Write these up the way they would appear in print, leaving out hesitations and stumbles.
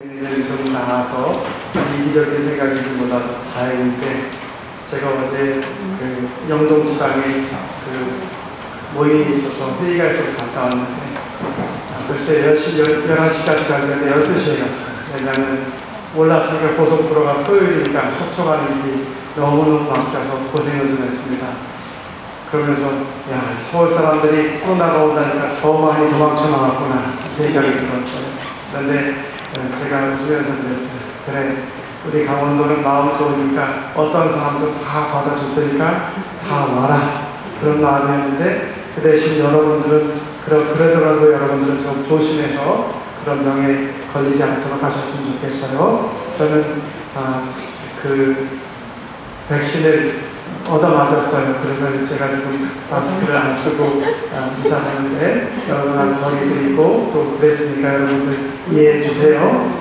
좀 나와서 좀 이기적인 생각이 들보다 다행인데, 제가 어제 그 영동 지방에 그 모임이 있어서 회의가 있어서 갔다 왔는데, 글쎄 11시까지 갔는데 12시에 갔어요. 왜냐하면 올라서니까 고속도로가 토요일이니까 속초가는 길이 너무너무 막혀서 고생을 좀 했습니다. 그러면서 야, 서울 사람들이 코로나가 오다니까 더 많이 도망쳐 나왔구나 생각이 들었어요. 그런데 제가 웃으면서 그랬어요. 그래, 우리 강원도는 마음 좋으니까 어떤 사람도 다 받아줄 테니까 다 와라, 그런 마음이었는데, 그 대신 여러분들은 그러더라도 여러분들은 좀 조심해서 그런 병에 걸리지 않도록 하셨으면 좋겠어요. 저는 그 백신을 얻어맞았어요. 그래서 제가 지금 마스크를 안 쓰고 이사하는데, 여러분하고 거리도 있고 또 그랬으니까 여러분들 이해해 주세요.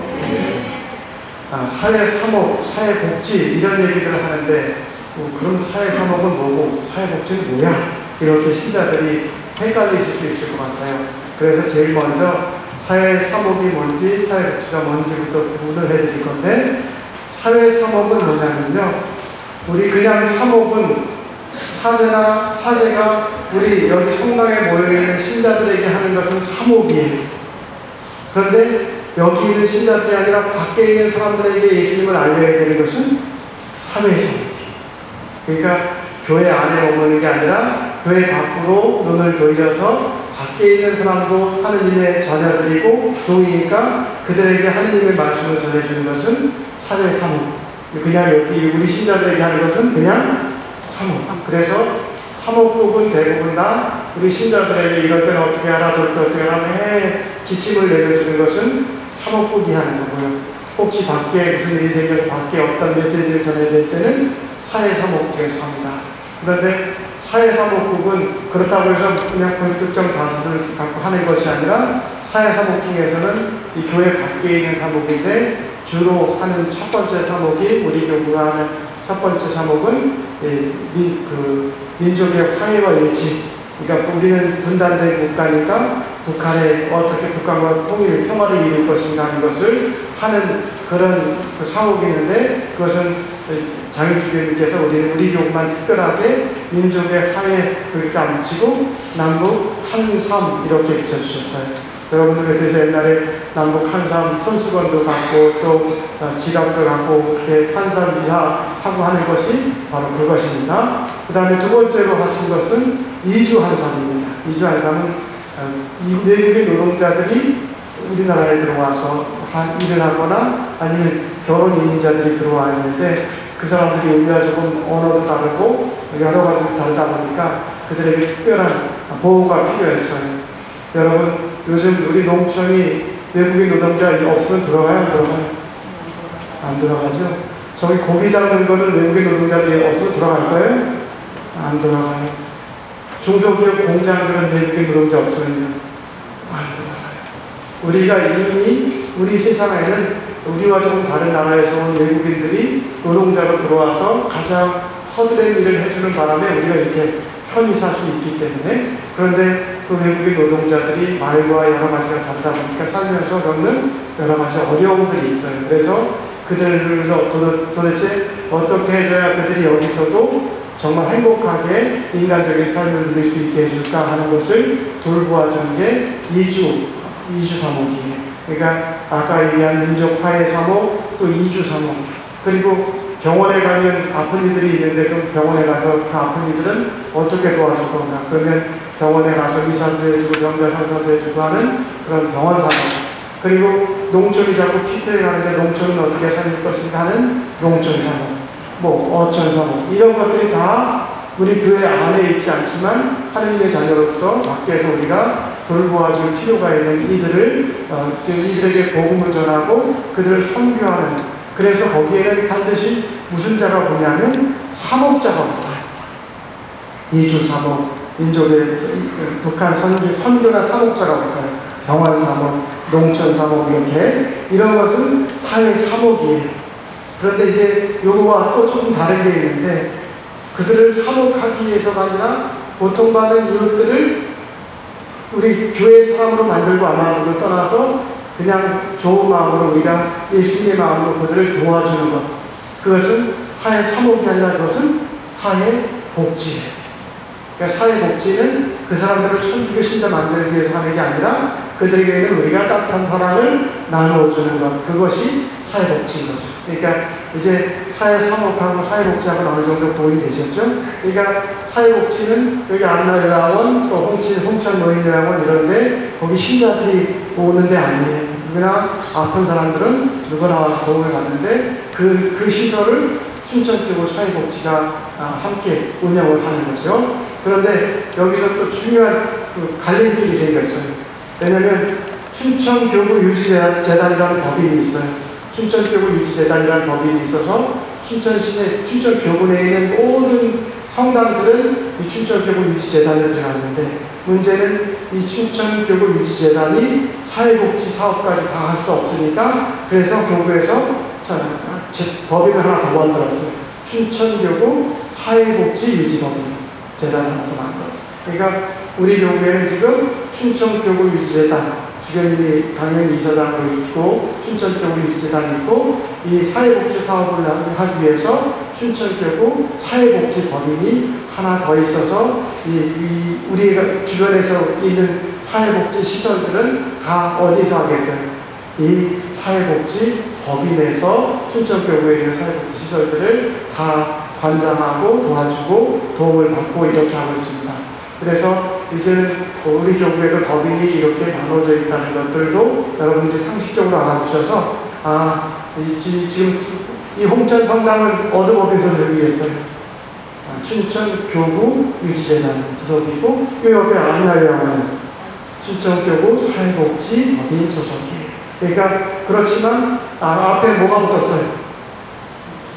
사회 사목, 사회복지 이런 얘기들을 하는데, 그럼 사회 사목은 뭐고 사회복지는 뭐야? 이렇게 신자들이 헷갈리실 수 있을 것 같아요. 그래서 제일 먼저 사회 사목이 뭔지 사회복지가 뭔지부터 구분을 해드릴 건데, 사회 사목은 뭐냐면요, 우리 그냥 사목은 사제가 우리 여기 성당에 모여있는 신자들에게 하는 것은 사목이에요. 그런데 여기 있는 신자들이 아니라 밖에 있는 사람들에게 예수님을 알려야 되는 것은 사회 사목이에요. 그러니까 교회 안에 머무는 게 아니라 교회 밖으로 눈을 돌려서 밖에 있는 사람도 하느님의 자녀들이고 종이니까 그들에게 하느님의 말씀을 전해주는 것은 사회 사목. 그냥 여기 우리 신자들에게 하는 것은 그냥 사목. 그래서 사목국은 대부분 다 우리 신자들에게 이럴 때는 어떻게 하라 저럴 때 어떻게 하라 지침을 내려주는 것은 사목국이 하는 거고요. 혹시 밖에 무슨 일이 생겨서 밖에 어떤 메시지를 전해야 될 때는 사회사목국에서 합니다. 그런데 사회사목국은 그렇다고 해서 그냥 불특정 사수를 갖고 하는 것이 아니라, 사회사목 중에서는 이 교회 밖에 있는 사목인데, 주로 하는 첫 번째 사목이, 우리 교구가 하는 첫 번째 사목은 민족의 화해와 일치. 그러니까 우리는 분단된 국가니까 북한에 어떻게 북한과 평화를 이룰 것인가 하는 것을 하는 그런 그 사목이 있는데, 그것은 장인주교님께서 우리 교구만 특별하게 민족의 화해 그렇게 안 붙이고 남북 한삼 이렇게 붙여주셨어요. 여러분들 그래서 옛날에 남북 한삼 선수권도 갖고 또 지갑도 갖고 이렇게 한삼 이사하고 하는 것이 바로 그것입니다. 그 다음에 두 번째로 하신 것은 이주 한삼입니다. 이주 한삼은 외국인 노동자들이 우리나라에 들어와서 일을 하거나 아니면 결혼 이민자들이 들어와 있는데, 그 사람들이 우리와 조금 언어도 다르고 여러 가지 다르다 보니까 그들에게 특별한 보호가 필요했어요. 여러분, 요즘 우리 농촌이 외국인 노동자 없으면 들어가요? 안 들어가요? 안 들어가죠? 저기 고기 잡는 거는 외국인 노동자들이 없으면 들어갈 거예요? 안 들어가요. 중소기업 공장들은 외국인 노동자 없으면요? 안 들어가요. 우리가 이미 우리 세상에는 우리와 조금 다른 나라에서 온 외국인들이 노동자로 들어와서 가장 허드렛 일을 해주는 바람에 우리가 이렇게 편히 살 수 있기 때문에, 그런데 그 외국인 노동자들이 말과 여러 가지가 다르다 보니까 살면서 겪는 여러 가지 어려움들이 있어요. 그래서 그들을 도대체 어떻게 해줘야 그들이 여기서도 정말 행복하게 인간적인 삶을 누릴 수 있게 해줄까 하는 것을 돌보아주는 게 이주 사목이에요. 그러니까 아까 얘기한 민족 화해 사목, 또 이주 사목, 그리고 병원에 가면 아픈 이들이 있는데, 그럼 병원에 가서 그 아픈 이들은 어떻게 도와줄 건가? 그러면 병원에 가서 의사도 해주고 병자 상사도 해주고 하는 그런 병원 사목. 그리고 농촌이 자꾸 피폐해 가는데 농촌은 어떻게 살릴 것인가 하는 농촌 사목, 어촌 사목, 이런 것들이 다 우리 교회 안에 있지 않지만 하느님의 자녀로서 밖에서 우리가 돌보아줄 필요가 있는 이들에게 복음을 전하고 그들을 선교하는, 그래서 거기에는 반드시 무슨 자가 보냐면 사목자가 붙어요. 이주 사목, 민족의 북한 선교나 사목자가 붙어요. 병원 사목, 농촌 사목, 이런 것은 사회 사목이에요. 그런데 이제 요거와 또 조금 다른 게 있는데, 그들을 사목하기 위해서가 아니라 고통받는 이웃들을 우리 교회 사람으로 만들고 안 만들고 떠나서 그냥 좋은 마음으로 우리가 예수님의 마음으로 그들을 도와주는 것. 그것은 사회 사목이 아니라 그것은 사회 복지예요. 그러니까 사회 복지는 그 사람들을 천주교 신자 만들기 위해서 하는 게 아니라 그들에게는 우리가 따뜻한 사랑을 나누어주는 것. 그것이 사회 복지인 거죠. 그러니까 이제 사회 사목하고 사회 복지하고 어느 정도 구분이 되셨죠? 그러니까 사회 복지는 여기 안나요양원, 또 홍천 노인요양원 이런데 거기 신자들이 오는 데 아니에요. 누구나 아픈 사람들은 누구나 와서 도움을 받는데 그 시설을 춘천교구 사회복지가 함께 운영을 하는 거죠. 그런데 여기서 또 중요한 그 갈림길이 생겼어요. 왜냐하면 춘천교구 유지재단이라는 법인이 있어요. 춘천교구 유지재단이라는 법인이 있어서 춘천시내 춘천교구 내에 있는 모든 성당들은 이 춘천교구 유지재단에 들어갔는데 문제는 이 춘천교구 유지재단이 사회복지 사업까지 다 할 수 없으니까 그래서 교구에서 법인을 하나 더 만들었어요. 춘천교구 사회복지 유지법인 재단을 하나 더 만들었어요. 그러니까 우리 교구에는 지금 춘천교구 유지재단 주교님이 당연히 이사장으로 있고 춘천교구 유지재단이 있고 이 사회복지 사업을 하기 위해서 춘천교구 사회복지 법인이 하나 더 있어서 우리 주변에서 있는 사회복지 시설들은 다 어디서 하겠어요? 이 사회복지 법인에서 춘천교구에 있는 사회복지 시설들을 다 관장하고 도와주고 도움을 받고 이렇게 하고 있습니다. 그래서 이제는 우리 교구에도 법인이 이렇게 나눠져 있다는 것들도 여러분들이 상식적으로 알아두셔서 지금 이 홍천 성당은 어느 법인에서 들어있어요? 춘천교구 유지재단 소속이고 이 옆에 안나요양원 춘천교구 사회복지 법인 소속이에요. 그러니까 그렇지만 앞에 뭐가 붙었어요?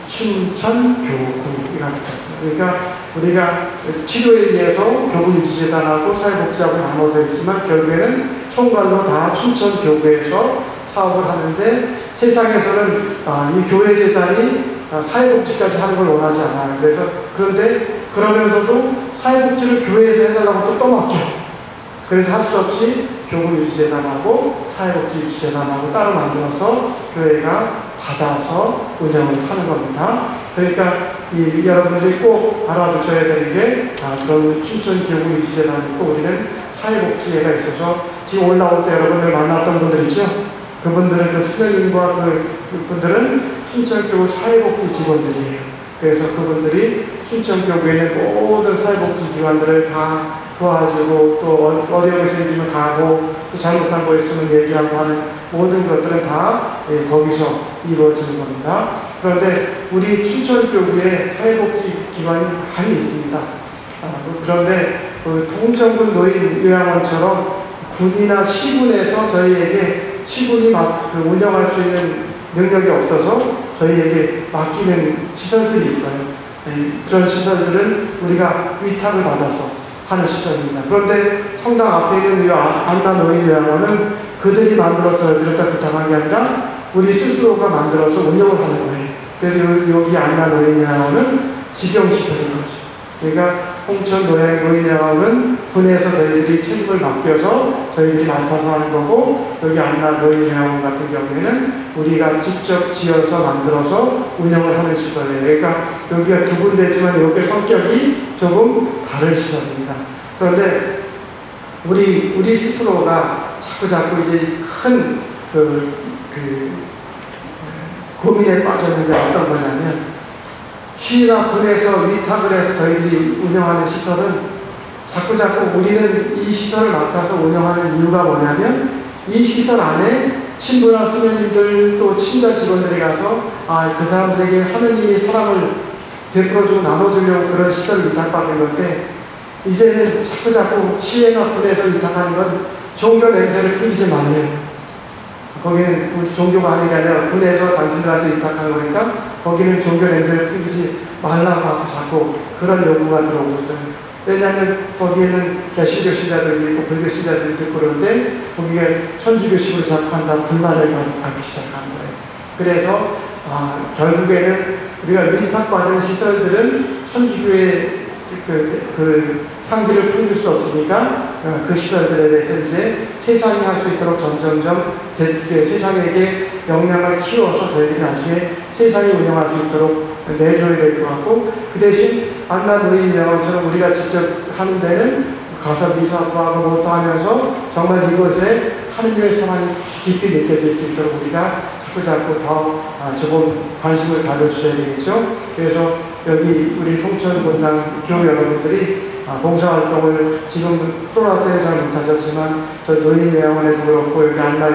춘천교구가 붙었어요. 그러니까 우리가 치료에 의해서 교구 유지재단하고 사회복지하고 나눠져 있지만 결국에는 총괄로 다 춘천교구에서 사업을 하는데 세상에서는 이 교회재단이 사회복지까지 하는 걸 원하지 않아요. 그런데 그러면서도 사회복지를 교회에서 해달라고 또 떠맡겨요. 그래서 할 수 없이 교구 유지재단하고 사회복지 유지재단하고 따로 만들어서 교회가 받아서 운영을 하는 겁니다. 그러니까 여러분들이 꼭 알아두셔야 되는 게 그런 춘천교구 유지재단이 있고 우리는 사회복지회가 있어서 지금 올라올 때 여러분들 만났던 분들 있죠? 그분들은 그 수녀님과 그분들은 춘천교구 사회복지 직원들이에요. 그래서 그분들이 춘천교구에 있는 모든 사회복지 기관들을 다 도와주고 또 어려움이 생기면 가고 또 잘못한 거 있으면 얘기하고 하는 모든 것들은 다 거기서 이루어지는 겁니다. 그런데 우리 춘천교구에 사회복지 기관이 많이 있습니다. 그런데 통정군 노인요양원처럼 군이나 시군에서 저희에게 시군이 운영할 수 있는 능력이 없어서 저희에게 맡기는 시설들이 있어요. 그런 시설들은 우리가 위탁을 받아서 하는 시설입니다. 그런데 성당 앞에 있는 이 안나노인요양원은 그들이 만들어서 들었다 부탁한 게 아니라 우리 스스로가 만들어서 운영을 하는 거예요. 그래서 여기 안나노인요양원은 직영시설인 거죠. 그러니까 홍천 노인요양원은 군에서 저희들이 책임을 맡겨서 저희들이 맡아서 하는 거고 여기 안나노인요양원 같은 경우에는 우리가 직접 지어서 만들어서 운영을 하는 시설이에요. 그러니까 여기가 두 군데지만 여기 성격이 조금 다른 시설입니다. 그런데 우리 스스로가 자꾸 이제 큰 고민에 빠졌는데 어떤 거냐면 시나 군에서 위탁을 해서 저희들이 운영하는 시설은 자꾸 우리는 이 시설을 맡아서 운영하는 이유가 뭐냐면 이 시설 안에 신부나 수녀님들 또 신자 직원들이 가서 그 사람들에게 하느님이 사랑을 베풀어주고 나눠주려고 그런 시설을 위탁받은 건데 이제는 자꾸 시에나 군에서 위탁하는 건 종교 냄새를 풍기지 말래요. 거기는 우리 종교가 아닌 게 아니라 군에서 당신들한테 위탁한 거니까 거기는 종교 냄새를 풍기지 말라고 하고 자꾸 그런 요구가 들어오고 있어요. 왜냐하면 거기에는 개신교 신자들이 있고 불교 신자들이 있고 그런데 거기에 천주교식으로 작한다 불만을 갖기 시작하는 거예요. 그래서 결국에는 우리가 위탁받은 시설들은 천주교의 그 향기를 풍길 수 없으니까 그 시설들에 대해서 이제 세상이 할 수 있도록 점점점 세상에게 역량을 키워서 저희들이 나중에 세상이 운영할 수 있도록 내줘야 될 것 같고, 그 대신 안나 노인요양원처럼 우리가 직접 하는 데는 가서 미사도 하고 뭐도 하면서 정말 이곳에 하느님의 사랑이 더 깊이 느껴질 수 있도록 우리가 자꾸 더 조금 관심을 가져주셔야 되겠죠. 그래서 여기 우리 통천 본당 교회 여러분들이 봉사활동을 지금 코로나 때문에 잘 못하셨지만 저 노인요양원에도 그렇고 여기 안나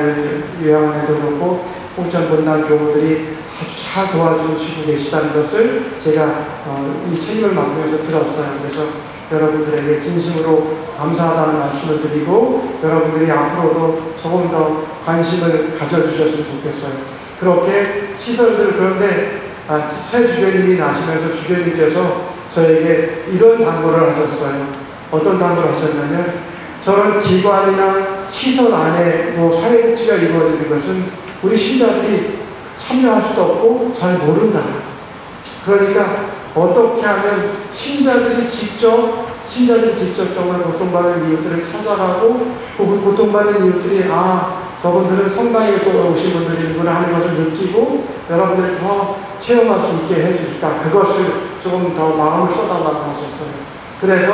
요양원에도 그렇고 통천 본당 교우들이 아주 잘 도와주시고 계시다는 것을 제가 이 책임을 맡으면서 들었어요. 그래서 여러분들에게 진심으로 감사하다는 말씀을 드리고 여러분들이 앞으로도 조금 더 관심을 가져주셨으면 좋겠어요. 그렇게 시설들, 그런데 새 주교님이 나시면서 주교님께서 저에게 이런 당부를 하셨어요. 어떤 당부를 하셨냐면, 저런 기관이나 시설 안에 사회복지가 이루어지는 것은 우리 신자들이 참여할 수도 없고 잘 모른다. 그러니까 어떻게 하면 신자들이 직접 정말 고통받는 이웃들을 찾아가고 그 고통받는 이웃들이 저분들은 성당에서 오신 분들이구나 하는 것을 느끼고 여러분들이 더 체험할 수 있게 해주실까, 그것을 조금 더 마음을 써달라고 하셨어요. 그래서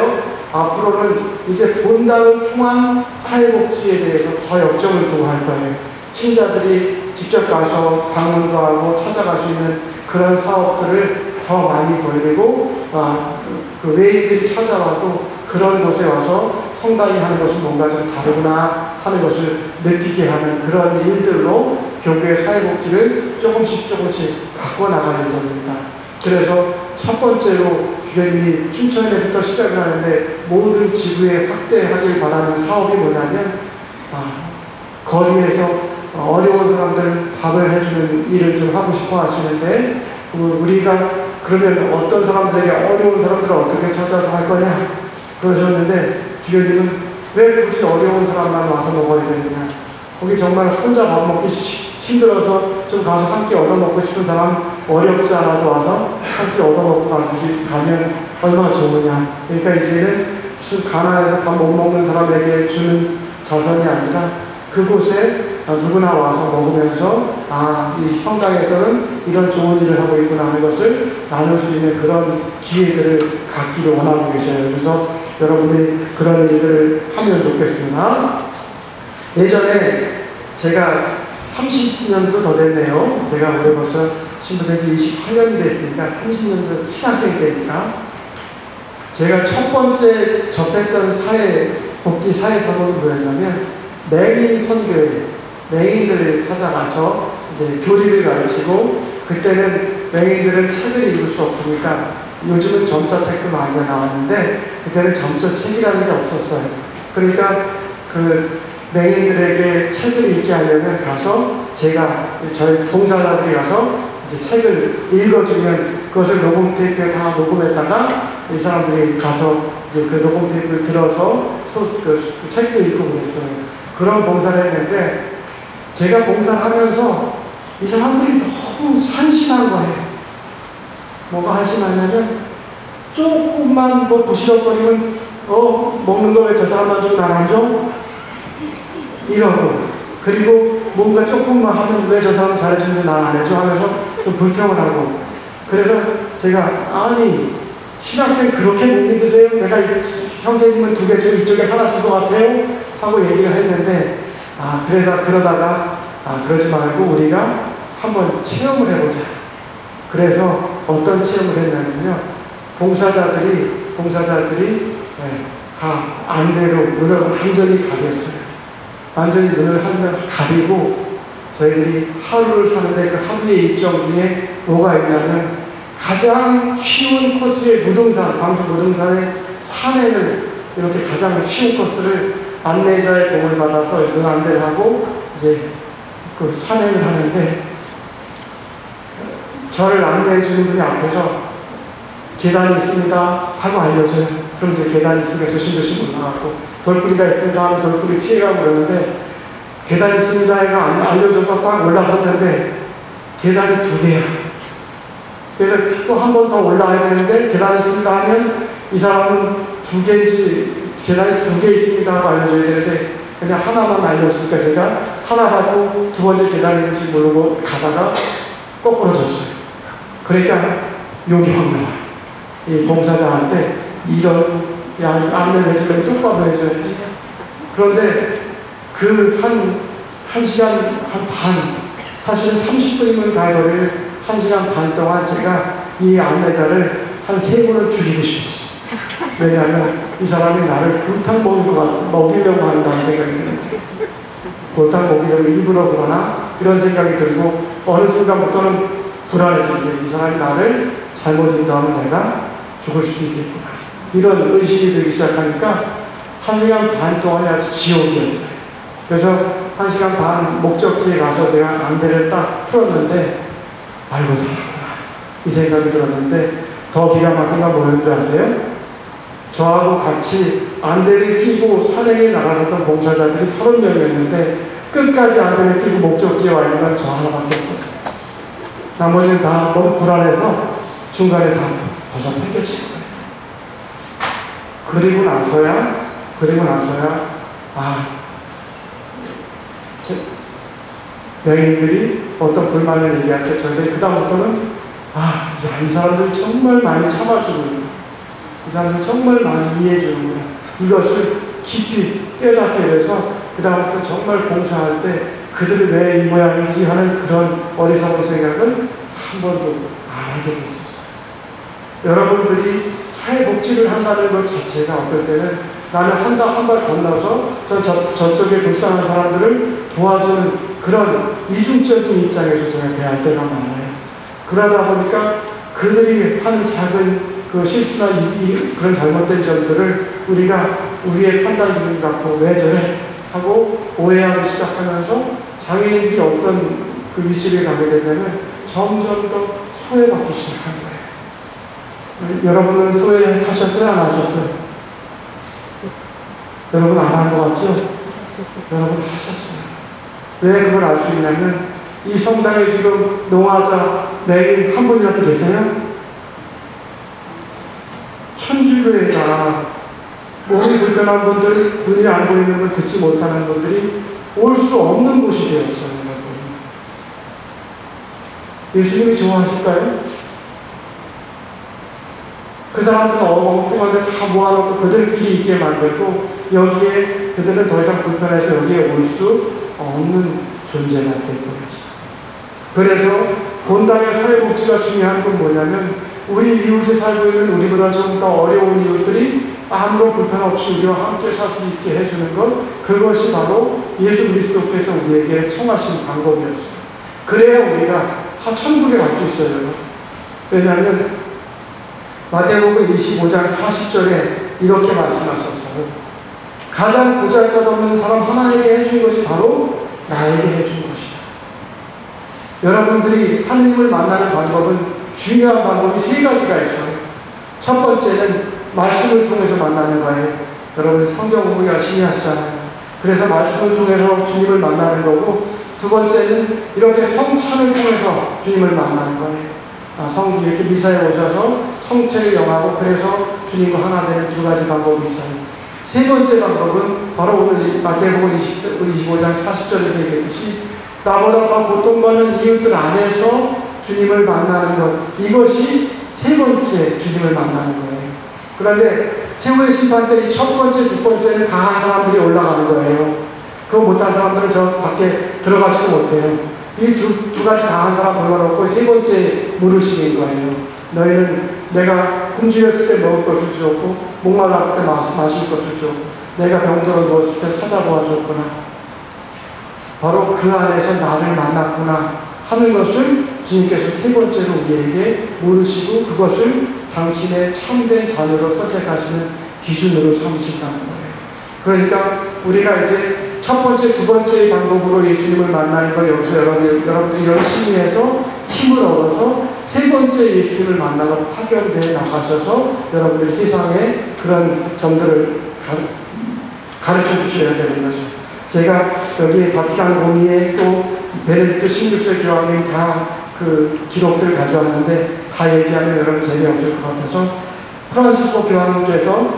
앞으로는 이제 본당을 통한 사회복지에 대해서 더 역점을 두고 할 거예요. 신자들이 직접 가서 방문도 하고 찾아갈 수 있는 그런 사업들을 더 많이 벌리고, 그 외인들이 찾아와도 그런 곳에 와서 성당이 하는 것은 뭔가 좀 다르구나 하는 것을 느끼게 하는 그런 일들로 교회의 사회복지를 조금씩 바꿔나갈 예정입니다. 그래서 첫 번째로 주교님이 춘천에부터 시작을 하는데 모든 지구에 확대하길 바라는 사업이 뭐냐면, 거리에서 어려운 사람들 밥을 해주는 일을 좀 하고 싶어 하시는데, 우리가 그러면 어떤 사람들에게 어려운 사람들을 어떻게 찾아서 할 거냐 그러셨는데, 주교님은 왜 굳이 어려운 사람만 와서 먹어야 되느냐, 거기 정말 혼자 밥 먹기 힘들어서 좀 가서 함께 얻어먹고 싶은 사람 어렵지 않아도 와서 함께 얻어먹고 가면 얼마나 좋으냐. 그러니까 이제는 무슨 가난해서 밥 못 먹는 사람에게 주는 자선이 아니라 그곳에 누구나 와서 먹으면서 이 성당에서는 이런 좋은 일을 하고 있구나 하는 것을 나눌 수 있는 그런 기회들을 갖기를 원하고 계셔요. 그래서 여러분들이 그런 일들을 하면 좋겠습니다. 예전에 제가 30년도 더 됐네요. 제가 올해 벌써 신부된 지 28년이 됐으니까 30년도 신학생 때니까 제가 첫 번째 접했던 복지 사회사업은 뭐였냐면, 맹인 선교회, 맹인들을 찾아가서 이제 교리를 가르치고, 그때는 맹인들은 책을 읽을 수 없으니까 요즘은 점자책도 많이 나왔는데 그때는 점자책이라는 게 없었어요. 그러니까 그 맹인들에게 책을 읽게 하려면 가서 저희 봉사자들이 가서 이제 책을 읽어주면 그것을 녹음 테이프에 다 녹음했다가 이 사람들이 가서 이제 그 녹음 테이프를 들어서 그 책도 읽고 그랬어요. 그런 봉사를 했는데, 제가 봉사를 하면서 이 사람들이 너무 한심한 거예요. 뭐가 한심하냐면, 조금만 부시럭거리면 먹는 거 왜 저 사람만 좀 난 안 줘? 이러고, 그리고 뭔가 조금만 하면 왜 저 사람 잘해주는데 난 안 해줘? 하면서 좀 불평을 하고. 그래서 제가 신학생 그렇게 못 믿으세요? 내가 형제님은 2개 줘, 이쪽에 하나 줄 것 같아요? 하고 얘기를 했는데, 그러다가 그러지 말고 우리가 한번 체험을 해보자. 그래서 어떤 체험을 했냐면요, 봉사자들이 다 안대로 눈을 완전히 가렸어요. 완전히 눈을 가리고 저희들이 하루를 사는데 그 하루의 일정 중에 뭐가 있냐면, 가장 쉬운 코스의 무등산, 광주 무등산의 산행을, 이렇게 가장 쉬운 코스를 안내자의 도움을 받아서 눈 안대를 하고 이제 그 산행을 하는데, 저를 안내해 주는 분이 앞에서 계단이 있습니다 하고 알려줘요. 그럼 이제 계단이 있으니까 조심조심 올라가고, 돌뿌리가 있으니까 하면 돌뿌리 피해가고 그러는데, 계단이 있습니다 해서 알려줘서 딱 올라섰는데 계단이 2개야. 그래서 또 한 번 더 올라가야 되는데, 계단이 있습니다 하면 이 사람은 2개인지 계단이 2개 있습니다 하고 알려줘야 되는데 그냥 하나만 알려주니까 제가 하나 받고 두 번째 계단인지 모르고 가다가 거꾸로 졌어요. 그러니까 욕이 확 나와요. 이 봉사자한테 이런 야 안내를 해주면 똑바로 해줘야지. 그런데 그 한 시간 한 반, 사실은 30분이면 갈 거리를 1시간 반 동안 제가 이 안내자를 한 3번을 죽이고 싶었어요. 왜냐하면 이 사람이 나를 골탕 먹이려고 한다는 생각이 들어요. 골탕 먹이려고 일부러 그러나 이런 생각이 들고 어느 순간부터는 불안해진 게 이 사람이 나를 잘못 인도하면 내가 죽을 수도 있겠구나. 이런 의식이 들기 시작하니까 1시간 반 동안이 아주 지옥이었어요. 그래서 1시간 반 목적지에 가서 제가 안대를 딱 풀었는데 아이고 살았구나 이 생각이 들었는데 더 기가 막힌 건 뭐였는지 아세요? 저하고 같이 안대를 끼고 산행에 나가셨던 봉사자들이 30명이었는데 끝까지 안대를 끼고 목적지에 와 있는 건 저 하나밖에 없었어요. 나머지는 다 너무 불안해서 중간에 다 벗어 팽개친 거예요. 그리고 나서야 맹인들이 어떤 불만을 얘기할 때 저희들이 그다음부터는 이 사람들 정말 많이 참아주고 이 사람들 정말 많이 이해해주는구나. 이것을 깊이 깨닫게 돼서 그다음부터 정말 봉사할 때 그들이 왜 이 모양이지 하는 그런 어리석은 생각을 한 번도 안 하게 됐었어요. 여러분들이 사회복지를 한다는 것 자체가 어떨 때는 나는 한 발 건너서 저쪽에 불쌍한 사람들을 도와주는 그런 이중적인 입장에서 제가 대할 때가 많아요. 그러다 보니까 그들이 하는 작은 그 실수나 그런 잘못된 점들을 우리가 우리의 판단 기준 갖고 왜 저래 하고 오해하기 시작하면서 장애인들이 어떤 그 위치를 가게 되면 점점 더 소외받기 시작한 거예요. 여러분은 소외하셨어요? 안 하셨어요? 여러분 안 한 것 같죠? 여러분 하셨어요. 왜 그걸 알 수 있냐면 이 성당에 지금 농화자 매일 한 분이라도 계세요? 천주교회가 몸이 불편한 분들, 눈이 안 보이는 분, 듣지 못하는 분들이 올 수 없는 곳이 되었어요. 예수님이 좋아하실까요? 그 사람들은 엉뚱한데 다 모아놓고 그들끼리 있게 만들고 여기에 그들은 더 이상 불편해서 여기에 올 수 없는 존재가 되고 있어요. 그래서 본당의 사회복지가 중요한 건 뭐냐면 우리 이웃에 살고 있는 우리보다 좀 더 어려운 이웃들이 아무런 불편 없이 우리와 함께 살 수 있게 해주는 것, 그것이 바로 예수 그리스도께서 우리에게 청하신 방법이었어요. 그래야 우리가 천국에 갈 수 있어요. 왜냐하면 마태복음 25장 40절에 이렇게 말씀하셨어요. 가장 보잘것없는 사람 하나에게 해준 것이 바로 나에게 해준 것이다. 여러분들이 하느님을 만나는 방법은 중요한 방법이 3가지가 있어요. 첫 번째는 말씀을 통해서 만나는 거예요. 여러분 성경 공부 열심히 하시잖아요. 그래서 말씀을 통해서 주님을 만나는 거고, 두 번째는 이렇게 성찬을 통해서 주님을 만나는 거예요. 이렇게 미사에 오셔서 성체를 영하고 그래서 주님과 하나 되는 2가지 방법이 있어요. 세 번째 방법은 바로 오늘 마태복음 25장 40절에서 얘기했듯이 나보다 더 고통받는 이웃들 안에서 주님을 만나는 것, 이것이 세 번째 주님을 만나는 거예요. 그런데 최후의 심판 때 이 첫 번째, 두 번째는 다 한 사람들이 올라가는 거예요. 그거 못한 사람들은 저 밖에 들어가지도 못해요. 이 두 가지 다 한 사람 불러놓고 세 번째 물으시는 거예요. 너희는 내가 굶주렸을 때 먹을 것을 주었고 목말랐을 때 마실 것을 주었고 내가 병들어 누웠을 때 찾아보아 주었구나. 바로 그 안에서 나를 만났구나 하는 것을 주님께서 세 번째로 우리에게 물으시고 그것을 당신의 참된 자녀로 선택하시는 기준으로 삼으신다는 거예요. 그러니까 우리가 이제 첫 번째, 두 번째 방법으로 예수님을 만나는 걸 여기서 여러분들이 열심히 해서 힘을 얻어서 세 번째 예수님을 만나러 파견되어 나가셔서 여러분들이 세상에 그런 점들을 가르쳐 주셔야 되는 거죠. 제가 여기 바티칸 공의회 또 베네딕토 16세 교황님 다 그 기록들을 가져왔는데 다 얘기하면 여러분 재미없을 것 같아서 프란시스코 교황님께서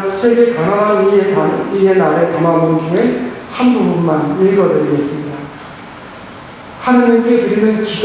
세계 가난한 이의 날에 담아본 중에 한 부분만 읽어드리겠습니다. 하느님께 드리는 기도